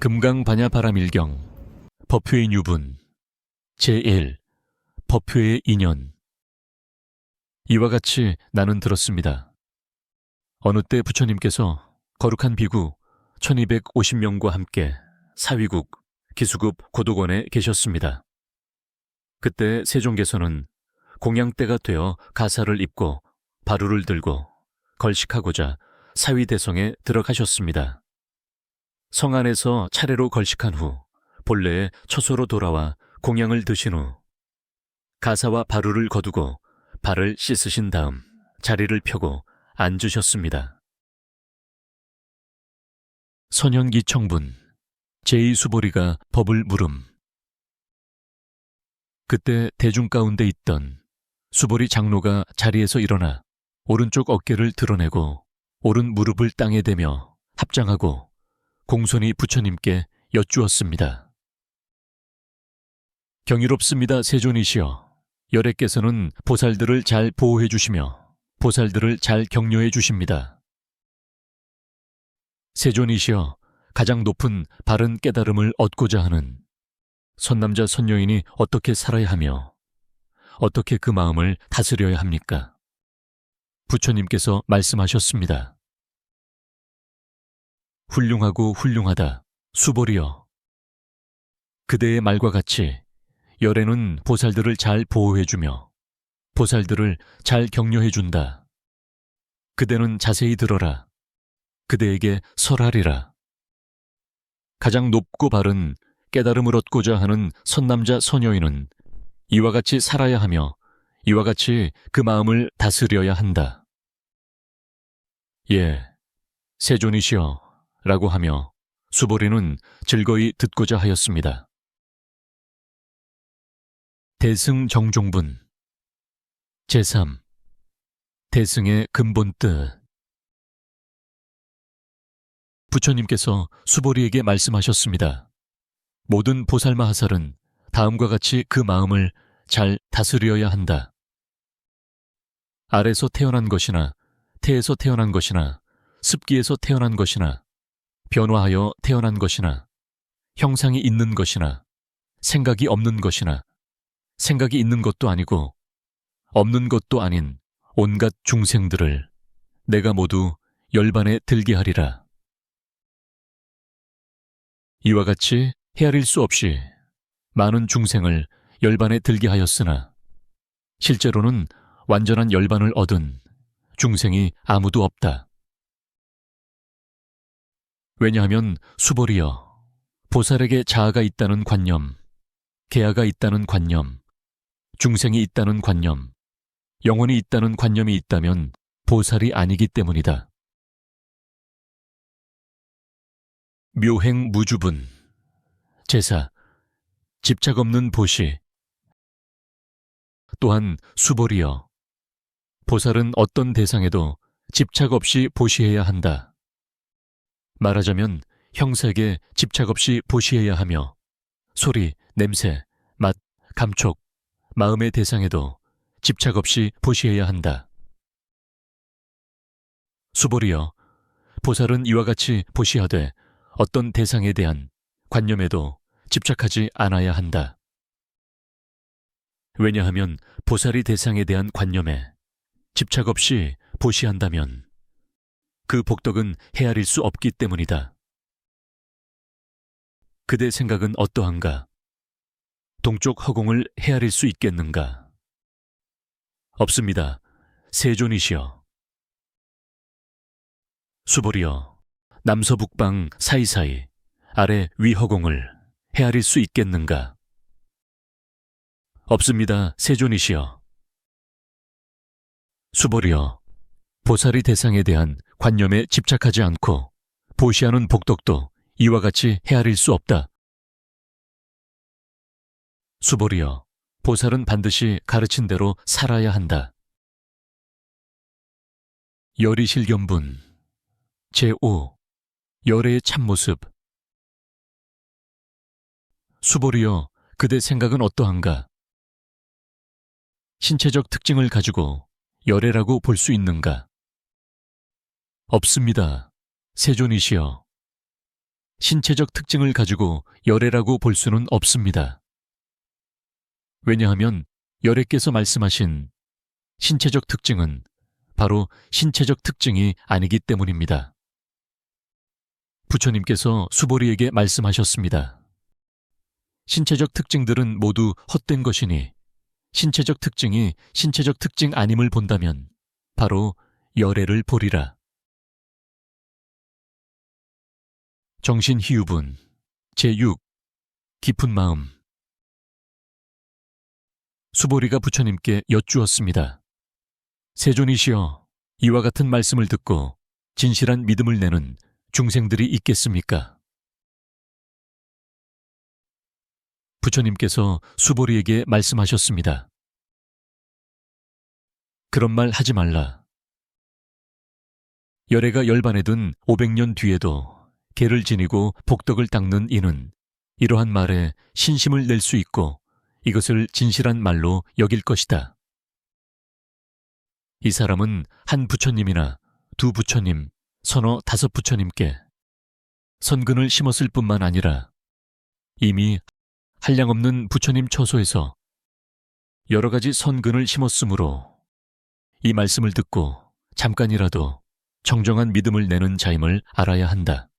금강반야바라밀경 법회의 유분 제1 법회의 인연. 이와 같이 나는 들었습니다. 어느 때 부처님께서 거룩한 비구 1250명과 함께 사위국 기수급 고도관에 계셨습니다. 그때 세종께서는 공양때가 되어 가사를 입고 바루를 들고 걸식하고자 사위대성에 들어가셨습니다. 성 안에서 차례로 걸식한 후 본래의 처소로 돌아와 공양을 드신 후 가사와 바루를 거두고 발을 씻으신 다음 자리를 펴고 앉으셨습니다. 선현기 청분 제2수보리가 법을 물음. 그때 대중 가운데 있던 수보리 장로가 자리에서 일어나 오른쪽 어깨를 드러내고 오른 무릎을 땅에 대며 합장하고 공손히 부처님께 여쭈었습니다. 경이롭습니다, 세존이시여. 열애께서는 보살들을 잘 보호해 주시며 보살들을 잘 격려해 주십니다. 세존이시여, 가장 높은 바른 깨달음을 얻고자 하는 선남자 선여인이 어떻게 살아야 하며 어떻게 그 마음을 다스려야 합니까? 부처님께서 말씀하셨습니다. 훌륭하고 훌륭하다, 수보리여. 그대의 말과 같이 열애는 보살들을 잘 보호해주며 보살들을 잘 격려해준다. 그대는 자세히 들어라. 그대에게 설하리라. 가장 높고 바른 깨달음을 얻고자 하는 선남자 선여인은 이와 같이 살아야 하며 이와 같이 그 마음을 다스려야 한다. 예, 세존이시여 라고 하며 수보리는 즐거이 듣고자 하였습니다. 대승정종분 제3 대승의 근본 뜻. 부처님께서 수보리에게 말씀하셨습니다. 모든 보살마하살은 다음과 같이 그 마음을 잘 다스려야 한다. 알에서 태어난 것이나 태에서 태어난 것이나 습기에서 태어난 것이나 변화하여 태어난 것이나 형상이 있는 것이나 생각이 없는 것이나 생각이 있는 것도 아니고 없는 것도 아닌 온갖 중생들을 내가 모두 열반에 들게 하리라. 이와 같이 헤아릴 수 없이 많은 중생을 열반에 들게 하였으나 실제로는 완전한 열반을 얻은 중생이 아무도 없다. 왜냐하면 수보리여, 보살에게 자아가 있다는 관념, 계아가 있다는 관념, 중생이 있다는 관념, 영혼이 있다는 관념이 있다면 보살이 아니기 때문이다. 묘행 무주분 제사 집착 없는 보시. 또한 수보리여, 보살은 어떤 대상에도 집착 없이 보시해야 한다. 말하자면 형색에 집착 없이 보시해야 하며 소리, 냄새, 맛, 감촉, 마음의 대상에도 집착 없이 보시해야 한다. 수보리여, 보살은 이와 같이 보시하되 어떤 대상에 대한 관념에도 집착하지 않아야 한다. 왜냐하면 보살이 대상에 대한 관념에 집착 없이 보시한다면 그 복덕은 헤아릴 수 없기 때문이다. 그대 생각은 어떠한가? 동쪽 허공을 헤아릴 수 있겠는가? 없습니다. 세존이시여. 수보리여, 남서북방 사이사이 아래 위허공을 헤아릴 수 있겠는가? 없습니다. 세존이시여. 수보리여, 보살이 대상에 대한 관념에 집착하지 않고 보시하는 복덕도 이와 같이 헤아릴 수 없다. 수보리여, 보살은 반드시 가르친 대로 살아야 한다. 열이실견분 제5 열애의 참모습. 수보리여, 그대 생각은 어떠한가? 신체적 특징을 가지고 열애라고 볼 수 있는가? 없습니다. 세존이시여. 신체적 특징을 가지고 열애라고 볼 수는 없습니다. 왜냐하면 열애께서 말씀하신 신체적 특징은 바로 신체적 특징이 아니기 때문입니다. 부처님께서 수보리에게 말씀하셨습니다. 신체적 특징들은 모두 헛된 것이니 신체적 특징이 신체적 특징 아님을 본다면 바로 열애를 보리라. 정신희유분 제6 깊은 마음. 수보리가 부처님께 여쭈었습니다. 세존이시여, 이와 같은 말씀을 듣고 진실한 믿음을 내는 중생들이 있겠습니까? 부처님께서 수보리에게 말씀하셨습니다. 그런 말 하지 말라. 열애가 열반에 든 500년 뒤에도 개를 지니고 복덕을 닦는 이는 이러한 말에 신심을 낼 수 있고 이것을 진실한 말로 여길 것이다. 이 사람은 한 부처님이나 두 부처님, 서너 다섯 부처님께 선근을 심었을 뿐만 아니라 이미 한량없는 부처님 처소에서 여러 가지 선근을 심었으므로 이 말씀을 듣고 잠깐이라도 정정한 믿음을 내는 자임을 알아야 한다.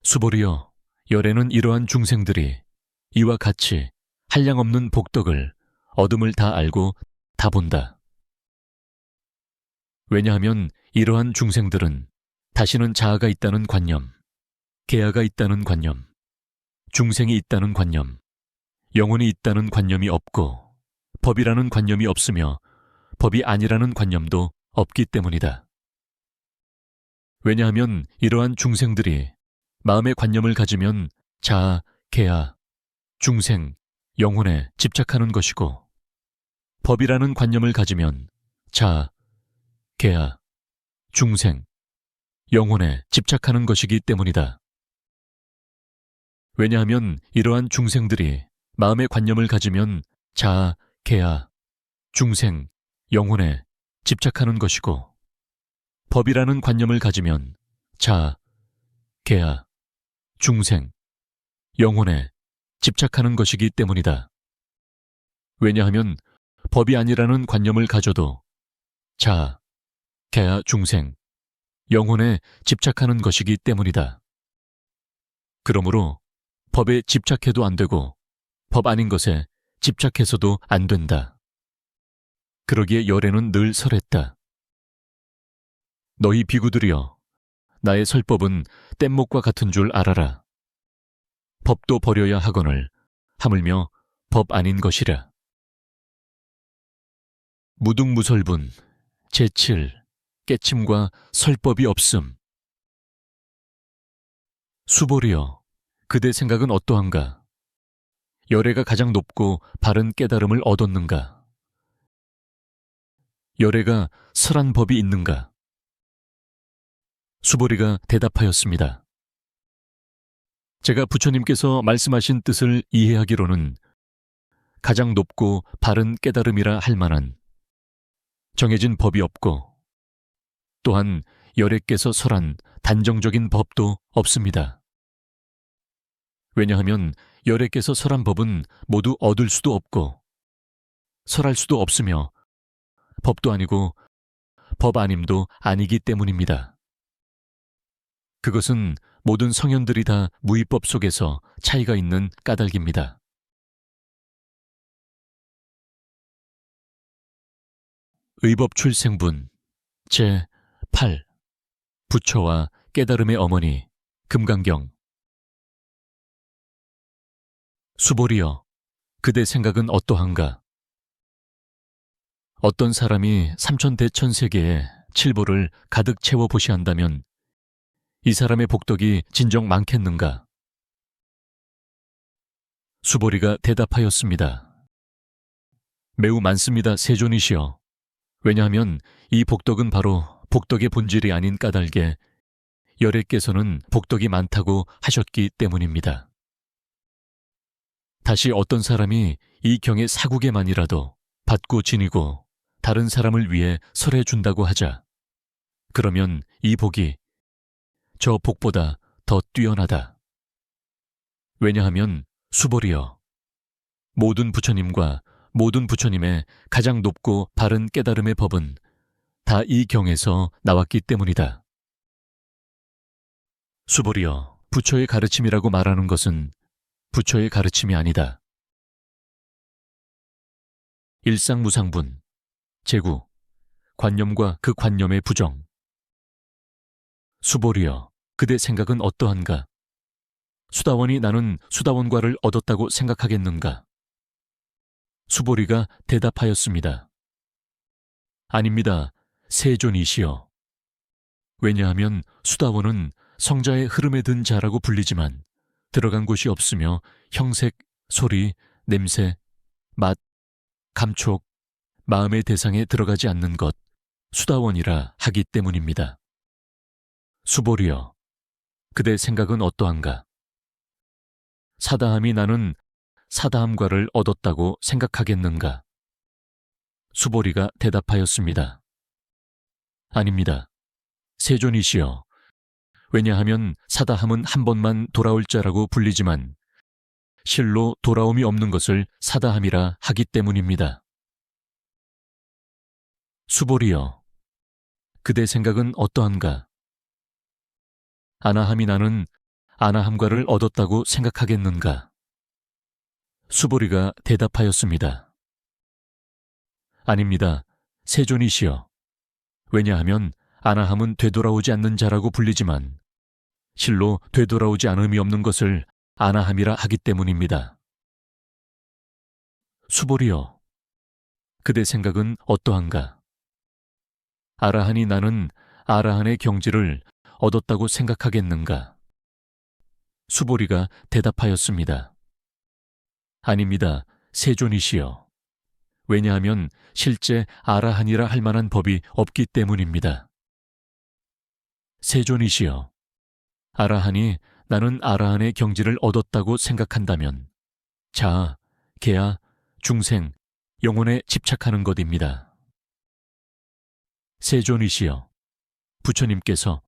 수보리여, 열애는 이러한 중생들이 이와 같이 한량없는 복덕을 어둠을 다 알고 다 본다. 왜냐하면 이러한 중생들은 다시는 자아가 있다는 관념, 계아가 있다는 관념, 중생이 있다는 관념, 영혼이 있다는 관념이 없고 법이라는 관념이 없으며 법이 아니라는 관념도 없기 때문이다. 왜냐하면 이러한 중생들이 마음의 관념을 가지면 자아, 계아, 중생, 영혼에 집착하는 것이고 법이라는 관념을 가지면 자아, 계아, 중생, 영혼에 집착하는 것이기 때문이다. 왜냐하면 이러한 중생들이 마음의 관념을 가지면 자아, 계아, 중생, 영혼에 집착하는 것이고 법이라는 관념을 가지면 자아, 계아, 중생, 영혼에 집착하는 것이기 때문이다. 왜냐하면 법이 아니라는 관념을 가져도 자아, 계아, 중생, 영혼에 집착하는 것이기 때문이다. 그러므로 법에 집착해도 안 되고 법 아닌 것에 집착해서도 안 된다. 그러기에 열애는 늘 설했다. 너희 비구들이여, 나의 설법은 뗏목과 같은 줄 알아라. 법도 버려야 하거늘 하물며 법 아닌 것이라. 무등무설분 제7 깨침과 설법이 없음. 수보리여, 그대 생각은 어떠한가? 열애가 가장 높고 바른 깨달음을 얻었는가? 열애가 설한 법이 있는가? 수보리가 대답하였습니다. 제가 부처님께서 말씀하신 뜻을 이해하기로는 가장 높고 바른 깨달음이라 할 만한 정해진 법이 없고 또한 열애께서 설한 단정적인 법도 없습니다. 왜냐하면 열애께서 설한 법은 모두 얻을 수도 없고 설할 수도 없으며 법도 아니고 법 아님도 아니기 때문입니다. 그것은 모든 성현들이 다 무위법 속에서 차이가 있는 까닭입니다. 의법출생분 제8 부처와 깨달음의 어머니 금강경. 수보리여, 그대 생각은 어떠한가? 어떤 사람이 삼천대천세계에 칠보를 가득 채워 보시한다면 이 사람의 복덕이 진정 많겠는가? 수보리가 대답하였습니다. 매우 많습니다, 세존이시여. 왜냐하면 이 복덕은 바로 복덕의 본질이 아닌 까닭에 열애께서는 복덕이 많다고 하셨기 때문입니다. 다시 어떤 사람이 이 경의 사국에만이라도 받고 지니고 다른 사람을 위해 설해 준다고 하자. 그러면 이 복이 저 복보다 더 뛰어나다. 왜냐하면 수벌이여, 모든 부처님과 모든 부처님의 가장 높고 바른 깨달음의 법은 다 이 경에서 나왔기 때문이다. 수벌이여, 부처의 가르침이라고 말하는 것은 부처의 가르침이 아니다. 일상무상분, 재구, 관념과 그 관념의 부정. 수벌이여, 그대 생각은 어떠한가? 수다원이 나는 수다원과를 얻었다고 생각하겠는가? 수보리가 대답하였습니다. 아닙니다. 세존이시여. 왜냐하면 수다원은 성자의 흐름에 든 자라고 불리지만 들어간 곳이 없으며 형색, 소리, 냄새, 맛, 감촉, 마음의 대상에 들어가지 않는 것, 수다원이라 하기 때문입니다. 수보리여, 그대 생각은 어떠한가? 사다함이 나는 사다함과를 얻었다고 생각하겠는가? 수보리가 대답하였습니다. 아닙니다. 세존이시여. 왜냐하면 사다함은 한 번만 돌아올 자라고 불리지만 실로 돌아옴이 없는 것을 사다함이라 하기 때문입니다. 수보리여, 그대 생각은 어떠한가? 아나함이 나는 아나함과를 얻었다고 생각하겠는가? 수보리가 대답하였습니다. 아닙니다. 세존이시여. 왜냐하면 아나함은 되돌아오지 않는 자라고 불리지만 실로 되돌아오지 않음이 없는 것을 아나함이라 하기 때문입니다. 수보리여, 그대 생각은 어떠한가? 아라한이 나는 아라한의 경지를 얻었다고 생각하겠는가? 수보리가 대답하였습니다. 아닙니다. 세존이시여. 왜냐하면 실제 아라한이라 할 만한 법이 없기 때문입니다. 세존이시여. 아라한이 나는 아라한의 경지를 얻었다고 생각한다면 자아, 계아, 중생, 영혼에 집착하는 것입니다. 세존이시여. 부처님께서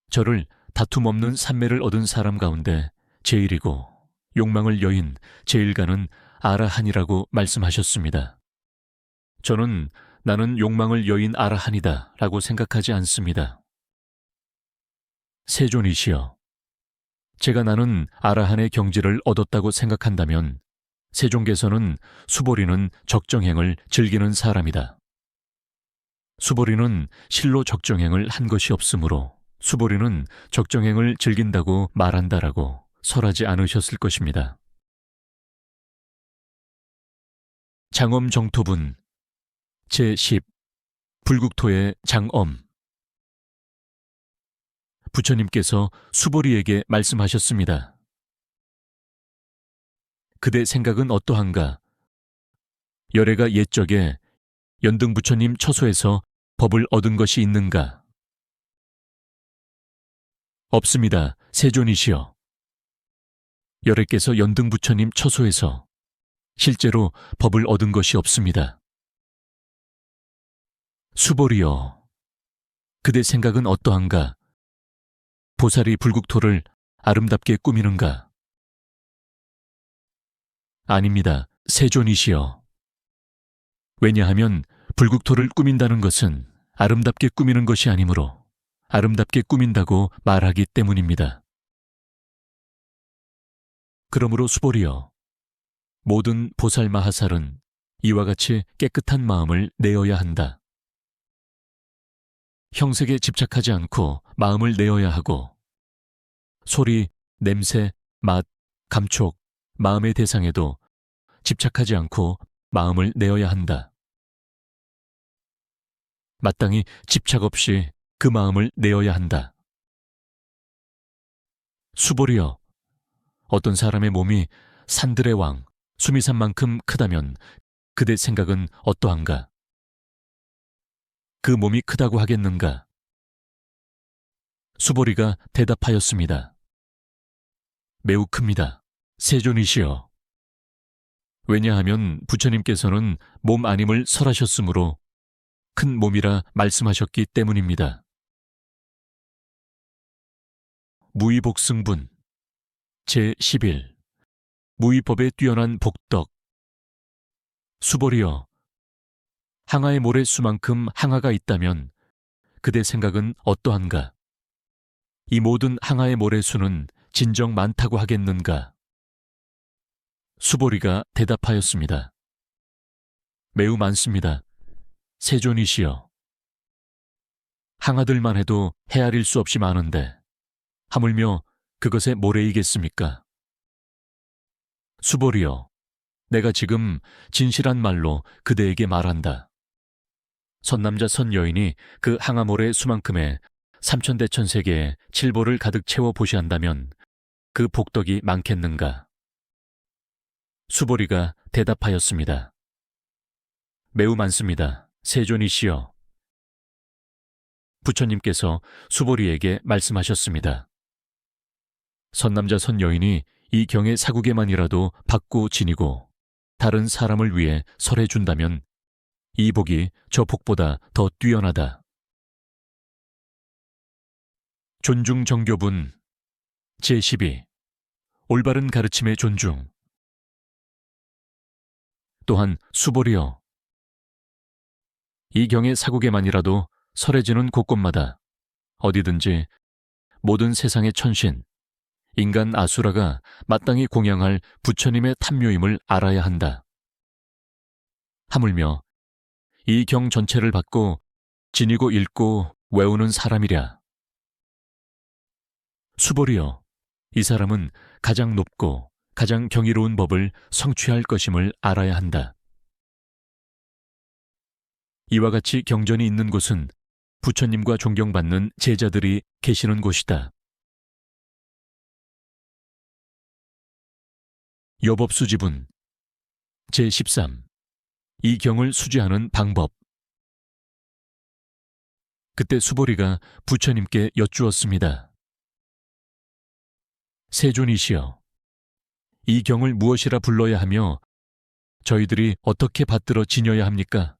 저를 다툼 없는 삼매를 얻은 사람 가운데 제일이고 욕망을 여인 제일가는 아라한이라고 말씀하셨습니다. 저는 나는 욕망을 여인 아라한이다 라고 생각하지 않습니다. 세존이시여, 제가 나는 아라한의 경지를 얻었다고 생각한다면 세존께서는 수보리는 적정행을 즐기는 사람이다. 수보리는 실로 적정행을 한 것이 없으므로 수보리는 적정행을 즐긴다고 말한다라고 설하지 않으셨을 것입니다. 장엄정토분 제10 불국토의 장엄. 부처님께서 수보리에게 말씀하셨습니다. 그대 생각은 어떠한가? 열애가 옛적에 연등부처님 처소에서 법을 얻은 것이 있는가? 없습니다. 세존이시여. 열애께서 연등부처님 처소에서 실제로 법을 얻은 것이 없습니다. 수보리여, 그대 생각은 어떠한가? 보살이 불국토를 아름답게 꾸미는가? 아닙니다. 세존이시여. 왜냐하면 불국토를 꾸민다는 것은 아름답게 꾸미는 것이 아니므로 아름답게 꾸민다고 말하기 때문입니다. 그러므로 수보리여, 모든 보살 마하살은 이와 같이 깨끗한 마음을 내어야 한다. 형색에 집착하지 않고 마음을 내어야 하고 소리, 냄새, 맛, 감촉, 마음의 대상에도 집착하지 않고 마음을 내어야 한다. 마땅히 집착 없이 그 마음을 내어야 한다. 수보리여, 어떤 사람의 몸이 산들의 왕, 수미산만큼 크다면 그대 생각은 어떠한가? 그 몸이 크다고 하겠는가? 수보리가 대답하였습니다. 매우 큽니다. 세존이시여. 왜냐하면 부처님께서는 몸 아님을 설하셨으므로 큰 몸이라 말씀하셨기 때문입니다. 무위복승분 제11 무위법에 뛰어난 복덕. 수보리여, 항아의 모래수만큼 항아가 있다면 그대 생각은 어떠한가? 이 모든 항아의 모래수는 진정 많다고 하겠는가? 수보리가 대답하였습니다. 매우 많습니다. 세존이시여. 항아들만 해도 헤아릴 수 없이 많은데 하물며 그것의 모래이겠습니까? 수보리여, 내가 지금 진실한 말로 그대에게 말한다. 선남자 선여인이 그 항아모래 수만큼의 삼천대천세계에 칠보를 가득 채워 보시한다면 그 복덕이 많겠는가? 수보리가 대답하였습니다. 매우 많습니다. 세존이시여. 부처님께서 수보리에게 말씀하셨습니다. 선남자 선여인이 이 경의 사국에만이라도 받고 지니고 다른 사람을 위해 설해준다면 이 복이 저 복보다 더 뛰어나다. 존중정교분 제12 올바른 가르침의 존중. 또한 수보리여, 이 경의 사국에만이라도 설해지는 곳곳마다 어디든지 모든 세상의 천신, 인간 아수라가 마땅히 공양할 부처님의 탐묘임을 알아야 한다. 하물며 이 경 전체를 받고 지니고 읽고 외우는 사람이랴. 수보리여, 이 사람은 가장 높고 가장 경이로운 법을 성취할 것임을 알아야 한다. 이와 같이 경전이 있는 곳은 부처님과 존경받는 제자들이 계시는 곳이다. 여법수지분 제13 이 경을 수지하는 방법. 그때 수보리가 부처님께 여쭈었습니다. 세존이시여, 이 경을 무엇이라 불러야 하며 저희들이 어떻게 받들어 지녀야 합니까?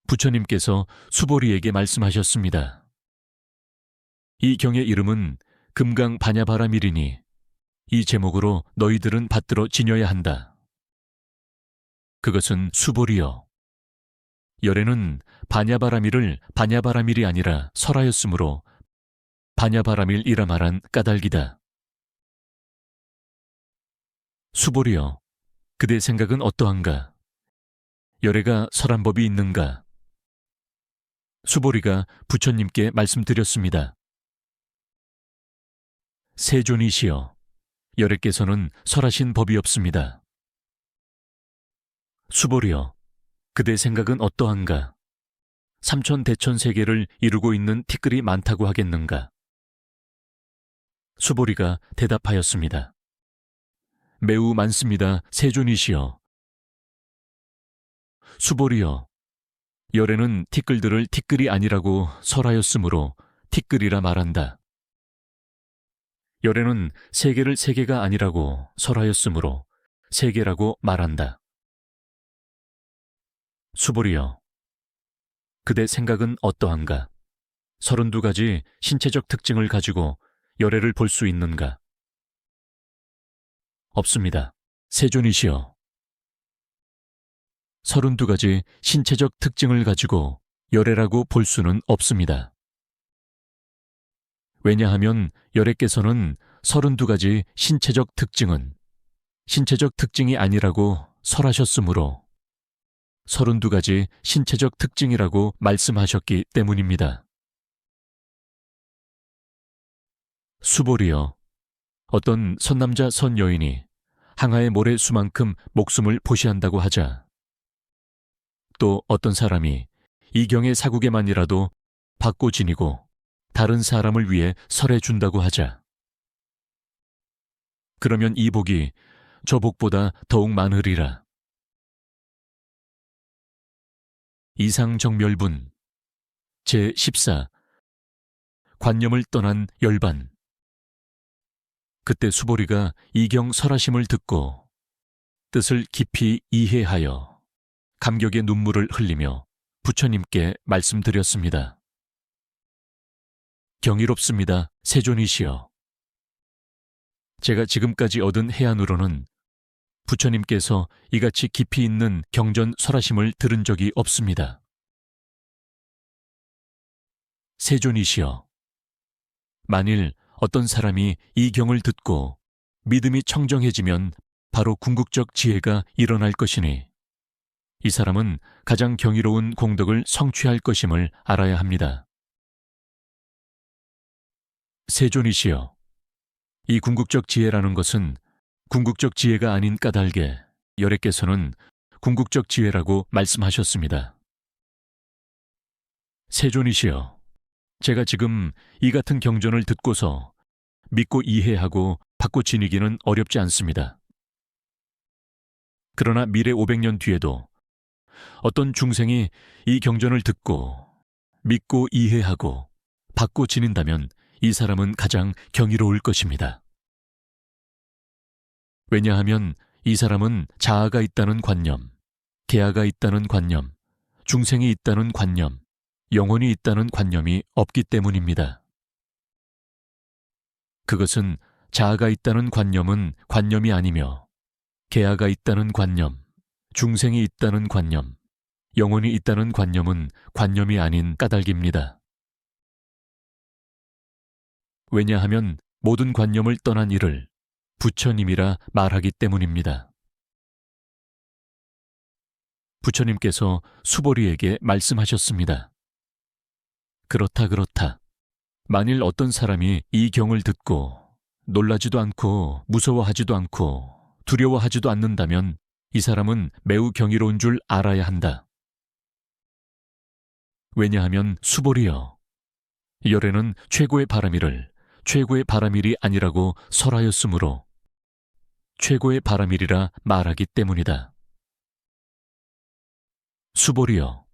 부처님께서 수보리에게 말씀하셨습니다. 이 경의 이름은 금강바냐바라밀이니 이 제목으로 너희들은 받들어 지녀야 한다. 그것은 수보리여, 열에는 바냐바라밀을 바냐바라밀이 아니라 설하였으므로 바냐바라밀이라 말한 까닭이다. 수보리여, 그대 생각은 어떠한가? 열애가 설한 법이 있는가? 수보리가 부처님께 말씀드렸습니다. 세존이시여, 열애께서는 설하신 법이 없습니다. 수보리여, 그대 생각은 어떠한가? 삼천대천세계를 이루고 있는 티끌이 많다고 하겠는가? 수보리가 대답하였습니다. 매우 많습니다. 세존이시여. 수보리여, 열애는 티끌들을 티끌이 아니라고 설하였으므로 티끌이라 말한다. 열애는 세계를 세계가 아니라고 설하였으므로 세계라고 말한다. 수보리여, 그대 생각은 어떠한가? 32가지 신체적 특징을 가지고 열애를 볼 수 있는가? 없습니다. 세존이시여. 32가지 신체적 특징을 가지고 열애라고 볼 수는 없습니다. 왜냐하면 열애께서는 32가지 신체적 특징은 신체적 특징이 아니라고 설하셨으므로 32가지 신체적 특징이라고 말씀하셨기 때문입니다. 수보리여, 어떤 선남자 선여인이 항아의 모래수만큼 목숨을 보시한다고 하자, 또 어떤 사람이 이 경의 사국에만이라도 받고 지니고 다른 사람을 위해 설해준다고 하자, 그러면 이 복이 저 복보다 더욱 많으리라. 이상정멸분 제14 관념을 떠난 열반. 그때 수보리가 이경 설하심을 듣고 뜻을 깊이 이해하여 감격의 눈물을 흘리며 부처님께 말씀드렸습니다. 경이롭습니다. 세존이시여, 제가 지금까지 얻은 해안으로는 부처님께서 이같이 깊이 있는 경전 설하심을 들은 적이 없습니다. 세존이시여, 만일 어떤 사람이 이 경을 듣고 믿음이 청정해지면 바로 궁극적 지혜가 일어날 것이니 이 사람은 가장 경이로운 공덕을 성취할 것임을 알아야 합니다. 세존이시여, 이 궁극적 지혜라는 것은 궁극적 지혜가 아닌 까닭에 열애께서는 궁극적 지혜라고 말씀하셨습니다. 세존이시여, 제가 지금 이 같은 경전을 듣고서 믿고 이해하고 받고 지니기는 어렵지 않습니다. 그러나 미래 500년 뒤에도 어떤 중생이 이 경전을 듣고 믿고 이해하고 받고 지닌다면 이 사람은 가장 경이로울 것입니다. 왜냐하면 이 사람은 자아가 있다는 관념, 계아가 있다는 관념, 중생이 있다는 관념, 영혼이 있다는 관념이 없기 때문입니다. 그것은 자아가 있다는 관념은 관념이 아니며 계아가 있다는 관념, 중생이 있다는 관념, 영혼이 있다는 관념은 관념이 아닌 까닭입니다. 왜냐하면 모든 관념을 떠난 이를 부처님이라 말하기 때문입니다. 부처님께서 수보리에게 말씀하셨습니다. 그렇다. 만일 어떤 사람이 이 경을 듣고 놀라지도 않고 무서워하지도 않고 두려워하지도 않는다면 이 사람은 매우 경이로운 줄 알아야 한다. 왜냐하면 수보리여, 열애는 최고의 바라미를 최고의 바라밀이 아니라고 설하였으므로 최고의 바라밀이라 말하기 때문이다. 수보리여,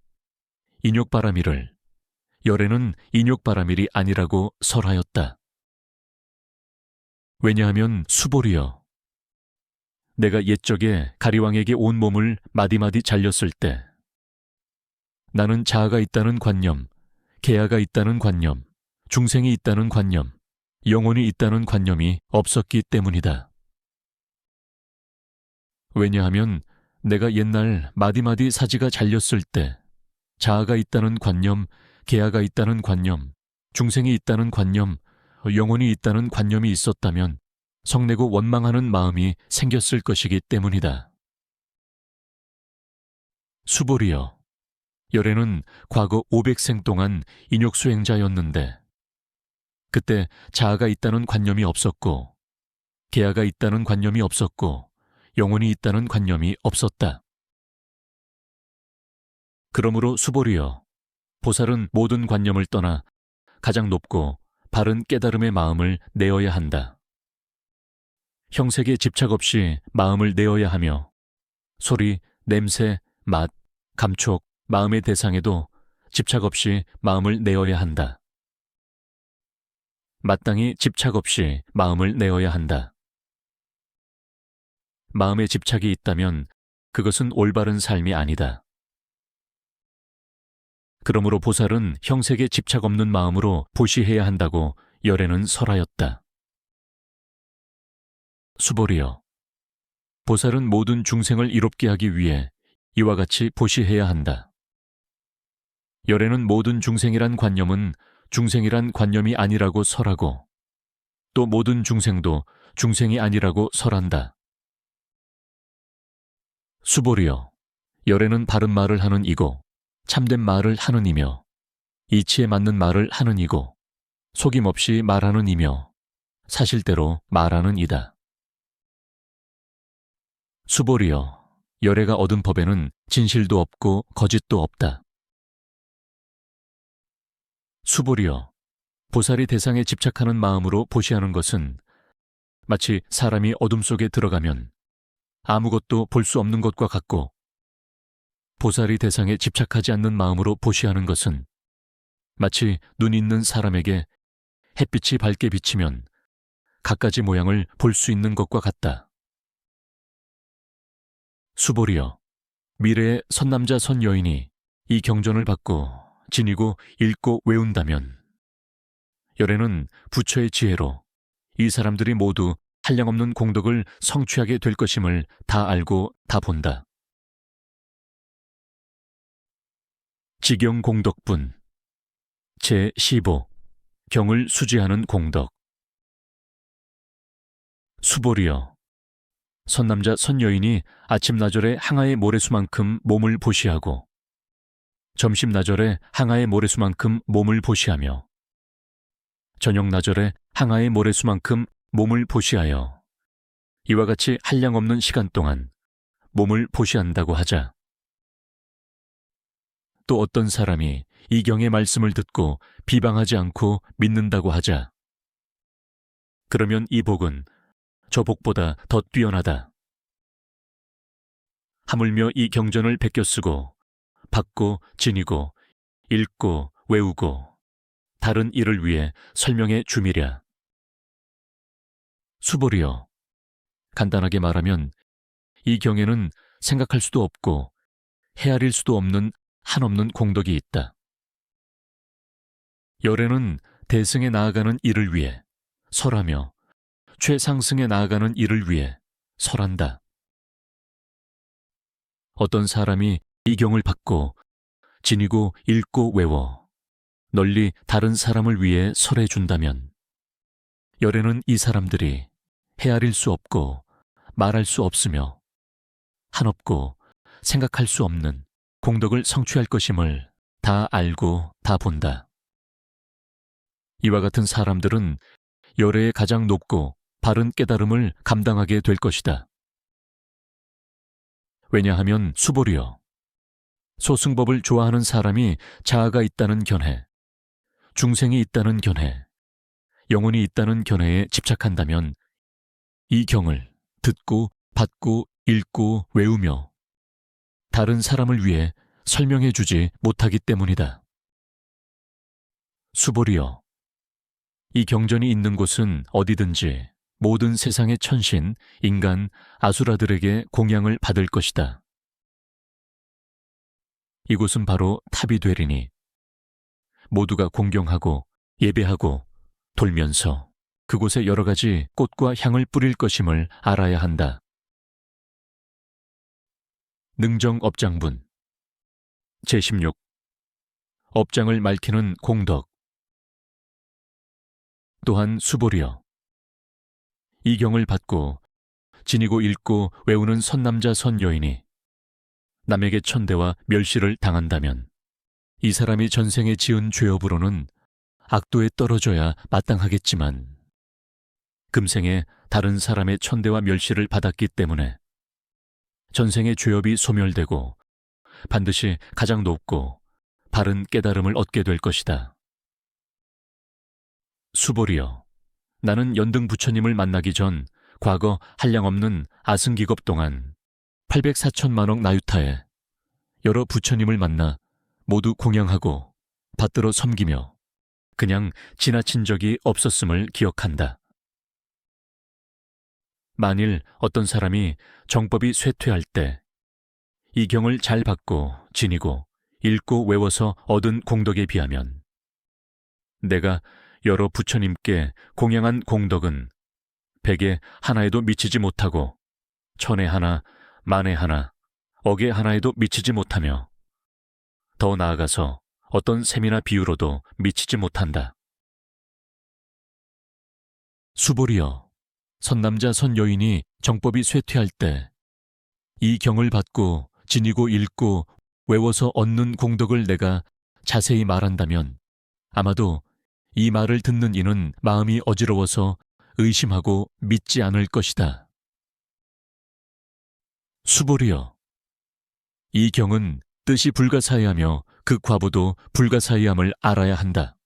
인욕바라밀을 열애는 인욕바라밀이 아니라고 설하였다. 왜냐하면 수보리여, 내가 옛적에 가리왕에게 온몸을 마디마디 잘렸을 때 나는 자아가 있다는 관념, 계아가 있다는 관념, 중생이 있다는 관념, 영혼이 있다는 관념이 없었기 때문이다. 왜냐하면 내가 옛날 마디마디 사지가 잘렸을 때 자아가 있다는 관념, 계아가 있다는 관념, 중생이 있다는 관념, 영혼이 있다는 관념이 있었다면 성내고 원망하는 마음이 생겼을 것이기 때문이다. 수보리여, 열애는 과거 500생 동안 인욕수행자였는데 그때 자아가 있다는 관념이 없었고 계아가 있다는 관념이 없었고 영혼이 있다는 관념이 없었다. 그러므로 수보리여, 보살은 모든 관념을 떠나 가장 높고 바른 깨달음의 마음을 내어야 한다. 형색에 집착 없이 마음을 내어야 하며 소리, 냄새, 맛, 감촉, 마음의 대상에도 집착 없이 마음을 내어야 한다. 마땅히 집착 없이 마음을 내어야 한다. 마음에 집착이 있다면 그것은 올바른 삶이 아니다. 그러므로 보살은 형색에 집착 없는 마음으로 보시해야 한다고 열애는 설하였다. 수보리여, 보살은 모든 중생을 이롭게 하기 위해 이와 같이 보시해야 한다. 열애는 모든 중생이란 관념은 중생이란 관념이 아니라고 설하고 또 모든 중생도 중생이 아니라고 설한다. 수보리여, 열애는 바른 말을 하는 이고 참된 말을 하는 이며 이치에 맞는 말을 하는 이고 속임없이 말하는 이며 사실대로 말하는 이다. 수보리여, 열애가 얻은 법에는 진실도 없고 거짓도 없다. 수보리여, 보살이 대상에 집착하는 마음으로 보시하는 것은 마치 사람이 어둠 속에 들어가면 아무것도 볼 수 없는 것과 같고 보살이 대상에 집착하지 않는 마음으로 보시하는 것은 마치 눈 있는 사람에게 햇빛이 밝게 비치면 갖가지 모양을 볼 수 있는 것과 같다. 수보리여, 미래의 선남자 선여인이 이 경전을 받고 지니고 읽고 외운다면 열애는 부처의 지혜로 이 사람들이 모두 한량없는 공덕을 성취하게 될 것임을 다 알고 다 본다. 직영공덕분 제15 경을 수지하는 공덕. 수보리여, 선남자 선여인이 아침나절에 항아의 모래수만큼 몸을 보시하고 점심나절에 항아의 모래수만큼 몸을 보시하며 저녁나절에 항아의 모래수만큼 몸을 보시하여 이와 같이 한량없는 시간 동안 몸을 보시한다고 하자. 또 어떤 사람이 이 경의 말씀을 듣고 비방하지 않고 믿는다고 하자. 그러면 이 복은 저 복보다 더 뛰어나다. 하물며 이 경전을 베껴 쓰고 받고 지니고 읽고 외우고 다른 일을 위해 설명해 주미랴. 수보리여, 간단하게 말하면 이 경에는 생각할 수도 없고 헤아릴 수도 없는 한없는 공덕이 있다. 열애는 대승에 나아가는 일을 위해 설하며 최상승에 나아가는 일을 위해 설한다. 어떤 사람이 이 경을 받고 지니고 읽고 외워 널리 다른 사람을 위해 설해 준다면 열애는 이 사람들이 헤아릴 수 없고 말할 수 없으며 한없고 생각할 수 없는 공덕을 성취할 것임을 다 알고 다 본다. 이와 같은 사람들은 열애의 가장 높고 바른 깨달음을 감당하게 될 것이다. 왜냐하면 수보리여, 소승법을 좋아하는 사람이 자아가 있다는 견해, 중생이 있다는 견해, 영혼이 있다는 견해에 집착한다면 이 경을 듣고 받고 읽고 외우며 다른 사람을 위해 설명해 주지 못하기 때문이다. 수보리여, 이 경전이 있는 곳은 어디든지 모든 세상의 천신, 인간, 아수라들에게 공양을 받을 것이다. 이곳은 바로 탑이 되리니 모두가 공경하고 예배하고 돌면서 그곳에 여러 가지 꽃과 향을 뿌릴 것임을 알아야 한다. 능정업장분 제16 업장을 밝히는 공덕. 또한 수보리여, 이 경을 받고 지니고 읽고 외우는 선남자 선여인이 남에게 천대와 멸시를 당한다면 이 사람이 전생에 지은 죄업으로는 악도에 떨어져야 마땅하겠지만 금생에 다른 사람의 천대와 멸시를 받았기 때문에 전생의 죄업이 소멸되고 반드시 가장 높고 바른 깨달음을 얻게 될 것이다. 수보리여, 나는 연등 부처님을 만나기 전 과거 한량없는 아승기겁 동안 804천만억 나유타에 여러 부처님을 만나 모두 공양하고 받들어 섬기며 그냥 지나친 적이 없었음을 기억한다. 만일 어떤 사람이 정법이 쇠퇴할 때 이 경을 잘 받고 지니고 읽고 외워서 얻은 공덕에 비하면 내가 여러 부처님께 공양한 공덕은 백에 하나에도 미치지 못하고 천에 하나, 만에 하나, 억에 하나에도 미치지 못하며 더 나아가서 어떤 셈이나 비유로도 미치지 못한다. 수보리여, 선남자 선여인이 정법이 쇠퇴할 때 이 경을 받고 지니고 읽고 외워서 얻는 공덕을 내가 자세히 말한다면 아마도 이 말을 듣는 이는 마음이 어지러워서 의심하고 믿지 않을 것이다. 수보리여, 이 경은 뜻이 불가사의하며 그 과보도 불가사의함을 알아야 한다.